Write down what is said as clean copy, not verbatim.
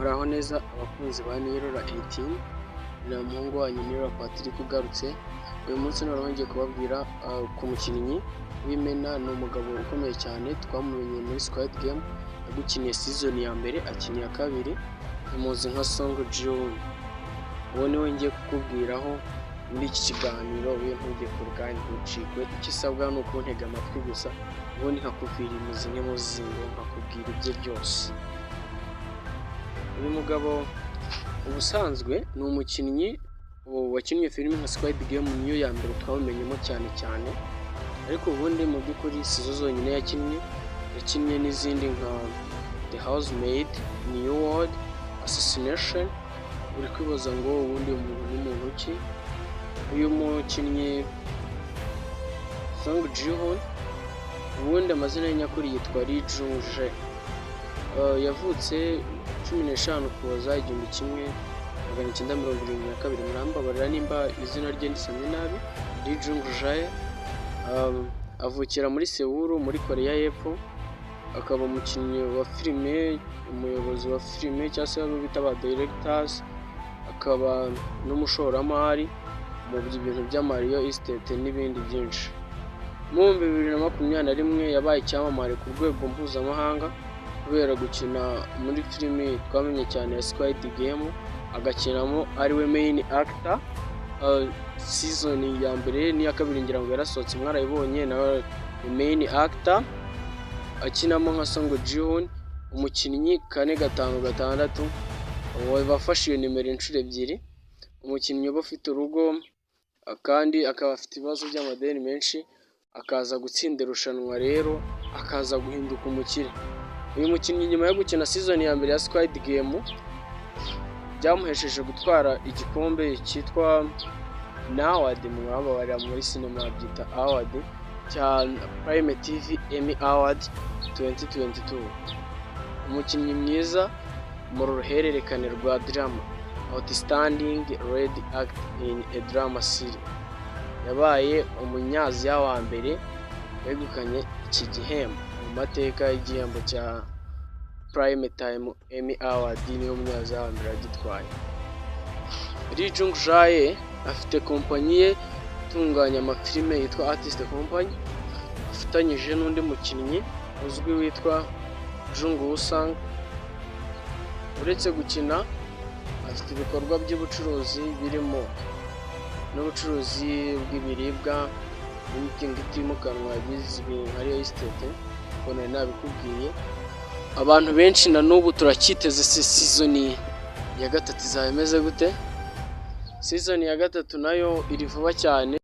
Muraho neza abakunzi ba Nirora 18 na muhungu wanyu Nirora Patrick ugarutse. Uyu munsi ngiye kubabwira ku mukinnyi w'Imena. Ni umugabo ukomeye cyane, twamumenye muri Squid game, yagukiniye season ya mbere, akiniye kabiri, tumuzi nka Song Jihoon. Uwo niwe ngiye kukubwiraho muri iki kiganiro, we ntujye ku ruganda ntucikwe. Icyo usabwa ni ukuntega amatwi gusa, ubundi nkakubwira imizimwe mu zingo, nkakubwira ibye byose. Uyu mugabo ubusanzwe ni umukinnyi wakinnye filime nka Squid game, niyo ya mbere twamumenyemo cyane, ariko ubundi mu by'ukuri sizo zonyine yakinnye n'izindi nka The Housemaid, New World, Assassination. Uri kwibaza ngo ubundi umuntu ni muntu ki? Uyu mukinnyi Song Jihoon, ubundi amazina ye nyakuri yitwa Lee Jung-jae. Yavutse 15 Ukuboza 1972. Murambabarira nimba izina rye ndisomye nabi. Lee Jung-jae avukira muri Seoul muri Korea y'Epfo. Akaba umukinnyi wa filime, umuyobozi wa filime cyangwa se abo bita ba directors. Akaba n'umushoramari mu bintu by'Amario Estate n'ibindi byinshi. Mu 2021 yabaye icyamamare ku rwego mpuzamahanga kubera gukina muri filime twamenye cyane ya Squid game, agakinamo ariwe main actor. Season ya mbere n'iya kabiri ngira ngo yarasohotse, mwarayibonye, nawe main actor. Akinamo nka Song Jihoon, umukinnyi 4-5-6, wabafashe iyo nimero inshuro ebyiri. Umukinnyi uba ufite urugo kandi akaba afite ibibazo by'amadeni menshi, akaza gutsinda irushanwa rero akaza guhinduka umukire. Uyu mukinnyi nyuma yo gukina season ya mbere ya Squid game, byamuhesheje gutwara igikombe cyitwa Award mu babarira muri cinema byita Award cya Prime TV Emmy Award 2022. Umukinnyi mwiza mu ruhererekane rwa drama, Outstanding Lead Act in a Drama Series. Yabaye umunyaziya wa mbere wegukanye iki gihembo mu mateka y'igihembo cya Prime Time Emmy Award. Niyo munyaziya wa mbere agitwaye. Lee Jung-jae afite kompanyi ye itunganya amafilime yitwa Artist Company, afatanyije n'undi mukinnyi uzwi witwa Jung Woo-sang. Uretse gukina, afite ibikorwa by'ubucuruzi birimo n'ubucuruzi bw'ibiribwa n'imitungo itimukanwa bizwi nka real estate. Ubona nabikubwiye, abantu benshi na n'ubu turacyiteze season ya gatatu izaba imeze gute. Season ya gatatu nayo iri vuba cyane.